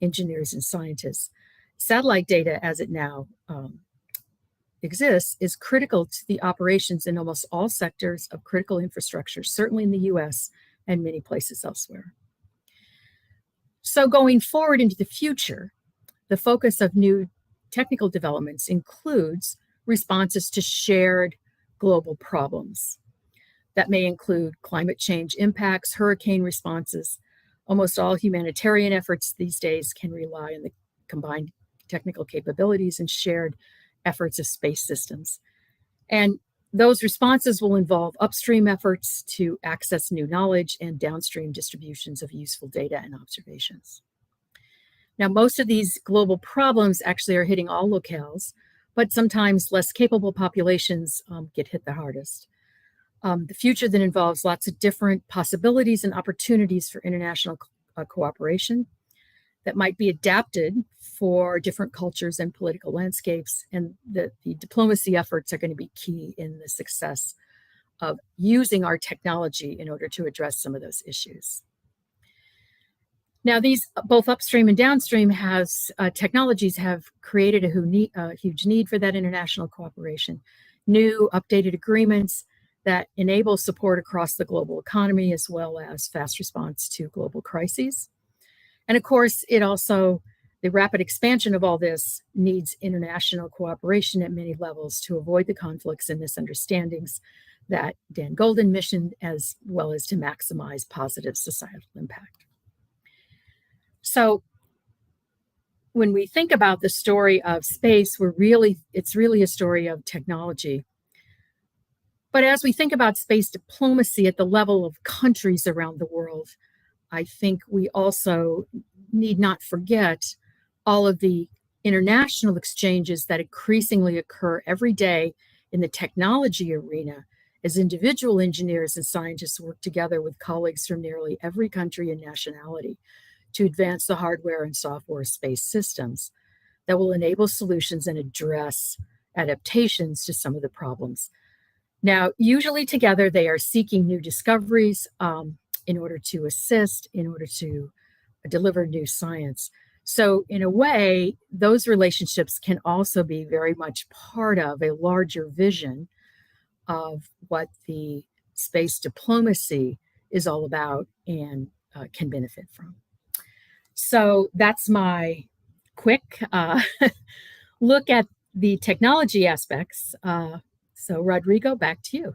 engineers and scientists. Satellite data, as it now exists, is critical to the operations in almost all sectors of critical infrastructure, certainly in the US and many places elsewhere. So going forward into the future, the focus of new technical developments includes responses to shared global problems. That may include climate change impacts, hurricane responses. Almost all humanitarian efforts these days can rely on the combined technical capabilities and shared efforts of space systems. And those responses will involve upstream efforts to access new knowledge and downstream distributions of useful data and observations. Now, most of these global problems actually are hitting all locales, but sometimes less capable populations get hit the hardest. The future then involves lots of different possibilities and opportunities for international cooperation that might be adapted for different cultures and political landscapes, and the diplomacy efforts are going to be key in the success of using our technology in order to address some of those issues. Now, these both upstream and downstream technologies have created a huge need for that international cooperation. New updated agreements that enable support across the global economy as well as fast response to global crises. And of course, the rapid expansion of all this needs international cooperation at many levels to avoid the conflicts and misunderstandings that Dan Goldin mentioned, as well as to maximize positive societal impact. So when we think about the story of space, it's really a story of technology. But as we think about space diplomacy at the level of countries around the world, I think we also need not forget all of the international exchanges that increasingly occur every day in the technology arena as individual engineers and scientists work together with colleagues from nearly every country and nationality to advance the hardware and software space systems that will enable solutions and address adaptations to some of the problems. Now, usually together, they are seeking new discoveries in order to assist, in order to deliver new science. So in a way, those relationships can also be very much part of a larger vision of what the space diplomacy is all about and can benefit from. So that's my quick look at the technology aspects. So Rodrigo, back to you.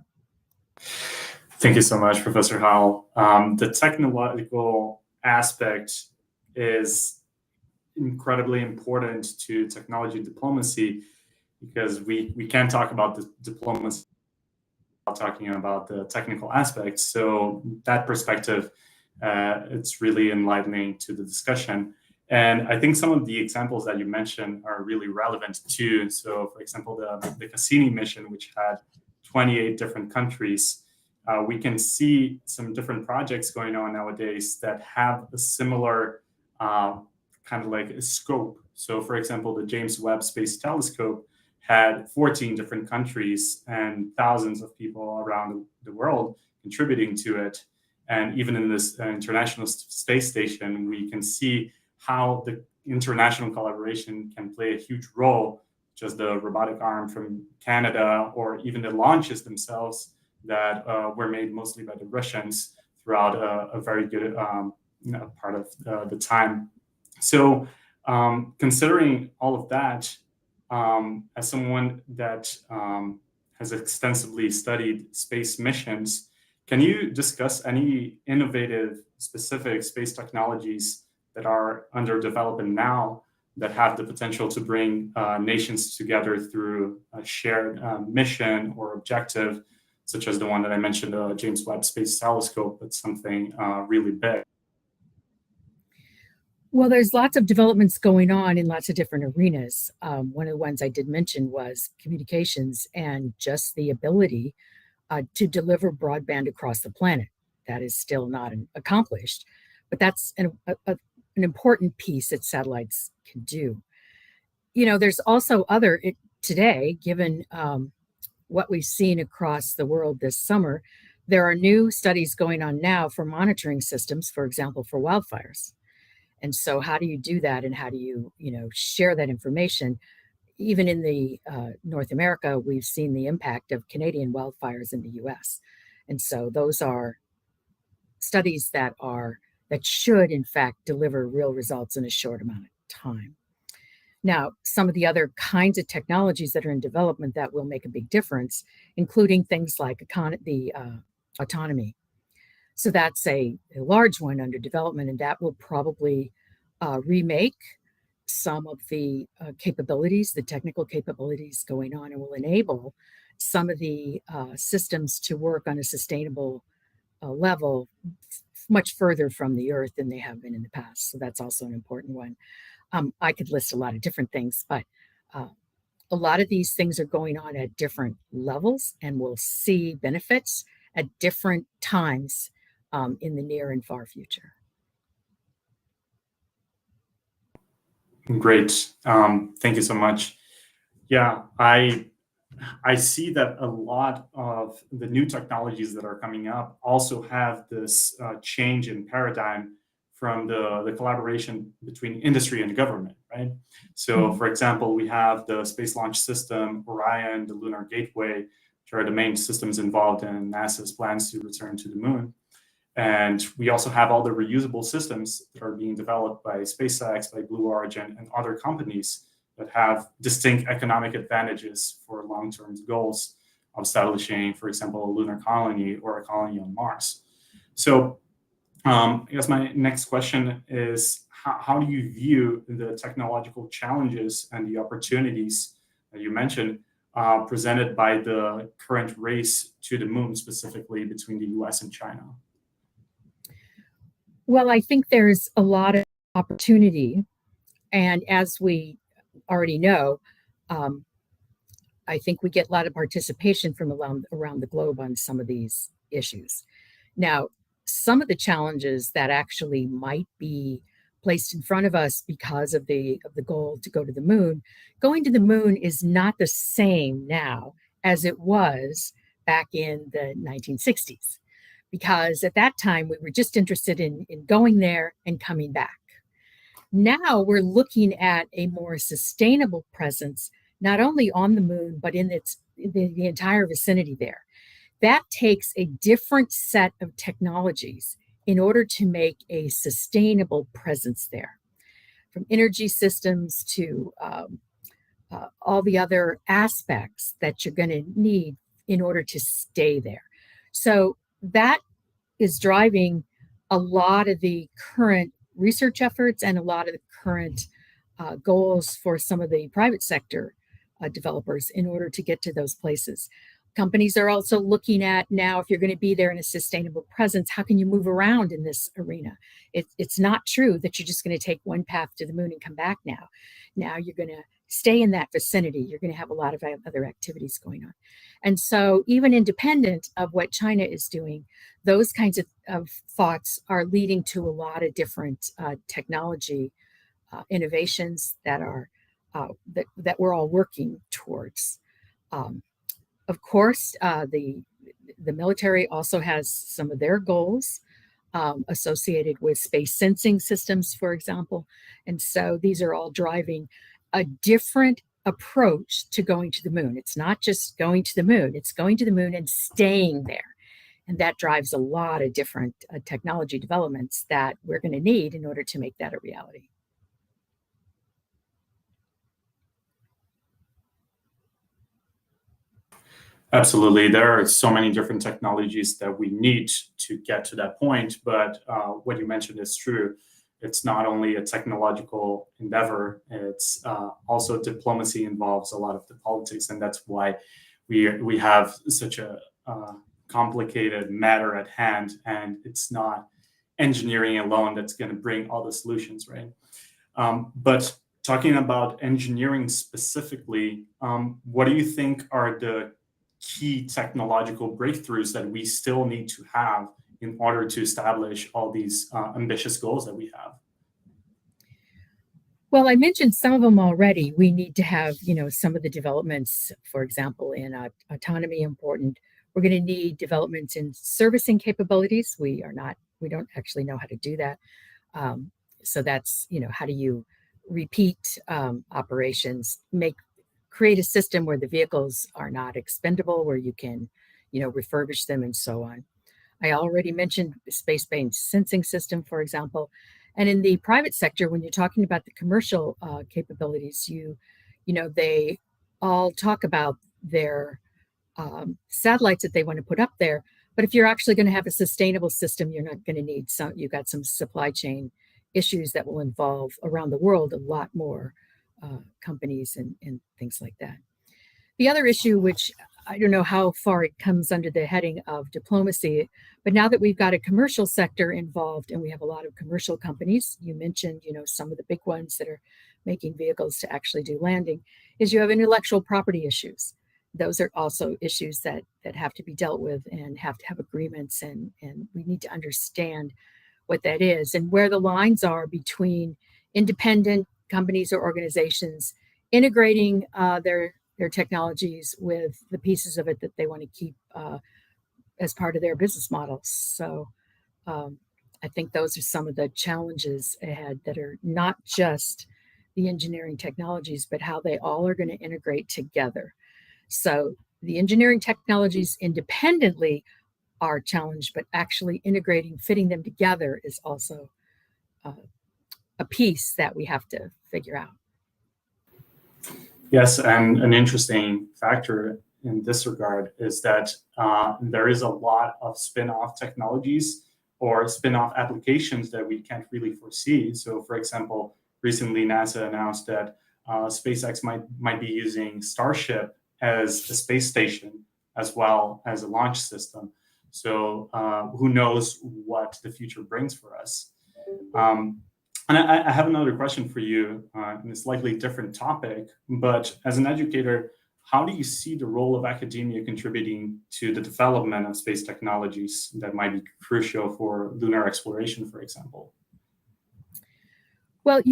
Thank you so much, Professor Howell. The technological aspect is incredibly important to technology diplomacy because we can't talk about the diplomacy without talking about the technical aspects. So that perspective, it's really enlightening to the discussion. And I think some of the examples that you mentioned are really relevant too. So for example, the Cassini mission, which had 28 different countries, we can see some different projects going on nowadays that have a similar kind of like a scope. So for example, the James Webb Space Telescope had 14 different countries and thousands of people around the world contributing to it. And even in this International Space Station, we can see how the international collaboration can play a huge role, just the robotic arm from Canada, or even the launches themselves that were made mostly by the Russians throughout a very good part of the time. So considering all of that, as someone that has extensively studied space missions, can you discuss any innovative, specific space technologies that are under development now that have the potential to bring nations together through a shared mission or objective, such as the one that I mentioned, the James Webb Space Telescope, but something really big? Well, there's lots of developments going on in lots of different arenas. One of the ones I did mention was communications and just the ability to deliver broadband across the planet. That is still not accomplished, but that's an important piece that satellites can do. You know, there's also today, given what we've seen across the world this summer, there are new studies going on now for monitoring systems, for example, for wildfires. And so how do you do that? And how do you, share that information? Even in the North America, we've seen the impact of Canadian wildfires in the US. And so those are studies that should in fact deliver real results in a short amount of time. Now, some of the other kinds of technologies that are in development that will make a big difference, including things like autonomy. So that's a large one under development, and that will probably remake some of the capabilities, the technical capabilities going on, and will enable some of the systems to work on a sustainable level much further from the Earth than they have been in the past. So that's also an important one. I could list a lot of different things, but a lot of these things are going on at different levels, and we'll see benefits at different times in the near and far future. Great. Thank you so much. Yeah, I see that a lot of the new technologies that are coming up also have this change in paradigm from the collaboration between industry and government, right? So, for example, we have the Space Launch System, Orion, the Lunar Gateway, which are the main systems involved in NASA's plans to return to the moon. And we also have all the reusable systems that are being developed by SpaceX, by Blue Origin, and other companies that have distinct economic advantages for long-term goals of establishing, for example, a lunar colony or a colony on Mars. So I guess my next question is, how do you view the technological challenges and the opportunities that you mentioned presented by the current race to the moon, specifically between the US and China? Well, I think there's a lot of opportunity. And as we already know, I think we get a lot of participation from around the globe on some of these issues. Now, some of the challenges that actually might be placed in front of us because of the goal to go to the moon, going to the moon is not the same now as it was back in the 1960s. Because at that time, we were just interested in going there and coming back. Now we're looking at a more sustainable presence, not only on the moon, but in the entire vicinity there. That takes a different set of technologies in order to make a sustainable presence there. From energy systems to all the other aspects that you're going to need in order to stay there. So that is driving a lot of the current research efforts and a lot of the current goals for some of the private sector developers in order to get to those places. Companies are also looking at now, if you're going to be there in a sustainable presence, how can you move around in this arena? It's not true that you're just going to take one path to the moon and come back now. Now you're going to stay in that vicinity. You're going to have a lot of other activities going on. And so even independent of what China is doing, those kinds of thoughts are leading to a lot of different technology innovations that are that we're all working towards. Of course, the military also has some of their goals associated with space sensing systems, for example. And so these are all driving a different approach to going to the moon. It's not just going to the moon, it's going to the moon and staying there. And that drives a lot of different technology developments that we're going to need in order to make that a reality. Absolutely. There are so many different technologies that we need to get to that point. But what you mentioned is true. It's not only a technological endeavor, it's also diplomacy involves a lot of the politics. And that's why we have such a complicated matter at hand. And it's not engineering alone that's going to bring all the solutions, right? But talking about engineering specifically, what do you think are the key technological breakthroughs that we still need to have in order to establish all these ambitious goals that we have? Well, I mentioned some of them already. We need to have, some of the developments, for example, in autonomy important. We're going to need developments in servicing capabilities. We don't actually know how to do that. So that's, how do you repeat operations, create a system where the vehicles are not expendable, where you can, refurbish them and so on. I already mentioned space-based sensing system, for example. And in the private sector, when you're talking about the commercial capabilities, they all talk about their satellites that they want to put up there. But if you're actually going to have a sustainable system, you're not going to need you've got some supply chain issues that will involve around the world a lot more companies and things like that. The other issue, which I don't know how far it comes under the heading of diplomacy, but now that we've got a commercial sector involved and we have a lot of commercial companies, you mentioned, some of the big ones that are making vehicles to actually do landing, is you have intellectual property issues. Those are also issues that have to be dealt with and have to have agreements, and we need to understand what that is and where the lines are between independent companies or organizations integrating their technologies with the pieces of it that they want to keep as part of their business models. So I think those are some of the challenges ahead that are not just the engineering technologies, but how they all are going to integrate together. So the engineering technologies independently are challenged, but actually integrating, fitting them together is also a piece that we have to figure out. Yes, and an interesting factor in this regard is that there is a lot of spin-off technologies or spin-off applications that we can't really foresee. So, for example, recently NASA announced that SpaceX might be using Starship as a space station as well as a launch system. So who knows what the future brings for us. And I have another question for you in a slightly different topic, but as an educator, how do you see the role of academia contributing to the development of space technologies that might be crucial for lunar exploration, for example? Well,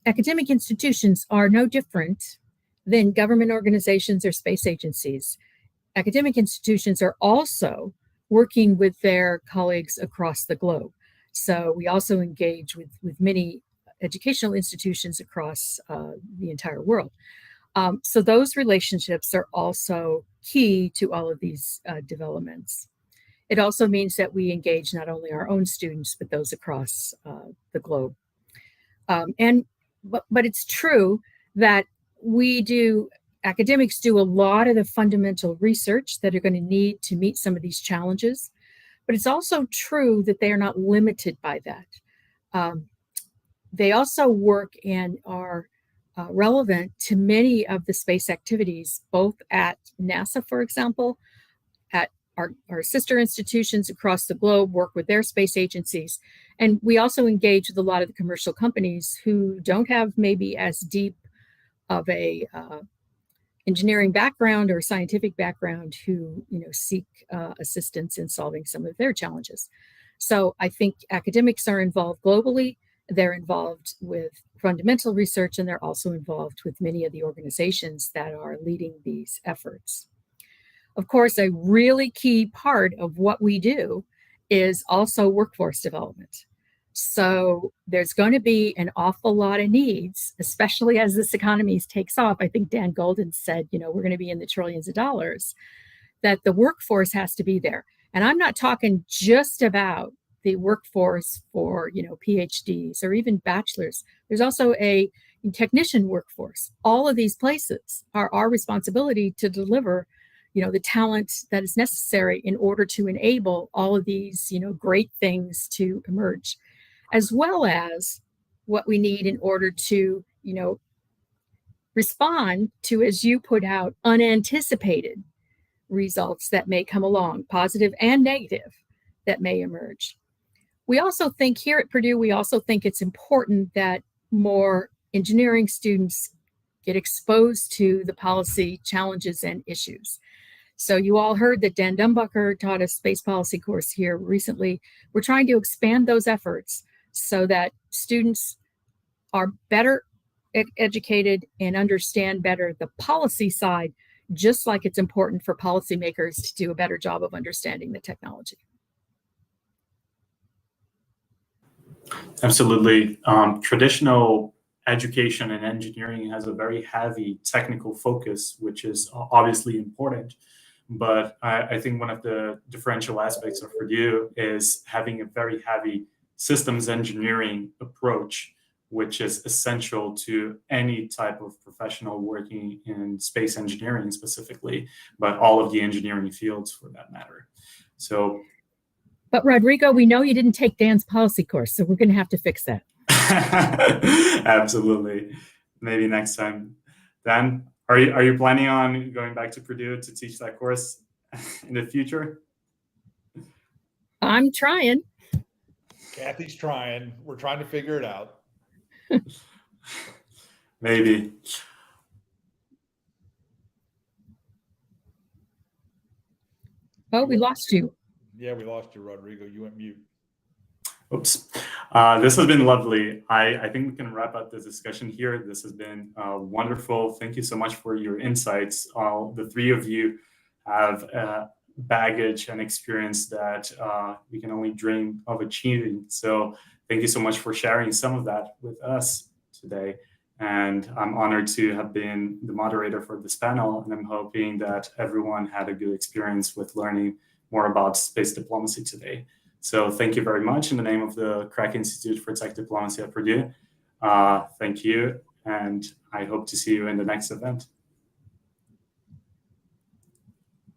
academic institutions are no different than government organizations or space agencies. Academic institutions are also working with their colleagues across the globe. So we also engage with many educational institutions across the entire world. So those relationships are also key to all of these developments. It also means that we engage not only our own students, but those across the globe. But it's true that academics do a lot of the fundamental research that are going to need to meet some of these challenges. But it's also true that they are not limited by that. They also work and are relevant to many of the space activities, both at NASA, for example, at our sister institutions across the globe, work with their space agencies. And we also engage with a lot of the commercial companies who don't have maybe as deep of a engineering background or scientific background, who seek assistance in solving some of their challenges. So I think academics are involved globally. They're involved with fundamental research, and they're also involved with many of the organizations that are leading these efforts. Of course, a really key part of what we do is also workforce development. So there's going to be an awful lot of needs, especially as this economy takes off. I think Dan Goldin said, we're going to be in the trillions of dollars, that the workforce has to be there. And I'm not talking just about the workforce for, PhDs or even bachelors. There's also a technician workforce. All of these places are our responsibility to deliver, the talent that is necessary in order to enable all of these, great things to emerge, as well as what we need in order to, respond to, as you put out, unanticipated results that may come along, positive and negative, that may emerge. We also think here at Purdue, it's important that more engineering students get exposed to the policy challenges and issues. So you all heard that Dan Dumbacher taught a space policy course here recently. We're trying to expand those efforts so that students are better educated and understand better the policy side, just like it's important for policymakers to do a better job of understanding the technology. Absolutely. Traditional education in engineering has a very heavy technical focus, which is obviously important. But I think one of the differential aspects of Purdue is having a very heavy systems engineering approach, which is essential to any type of professional working in space engineering specifically, but all of the engineering fields for that matter. So, but Rodrigo, we know you didn't take Dan's policy course, so we're going to have to fix that. Absolutely. Maybe next time. Dan, are you planning on going back to Purdue to teach that course in the future? I'm trying. Kathy's trying. We're trying to figure it out. Maybe. Oh, we lost you. Yeah, we lost you, Rodrigo. You went mute. Oops. This has been lovely. I think we can wrap up the discussion here. This has been wonderful. Thank you so much for your insights. The three of you have baggage and experience that we can only dream of achieving. So thank you so much for sharing some of that with us today. And I'm honored to have been the moderator for this panel, and I'm hoping that everyone had a good experience with learning more about space diplomacy today. So thank you very much in the name of the Crack Institute for Tech Diplomacy at Purdue. Thank you, and I hope to see you in the next event.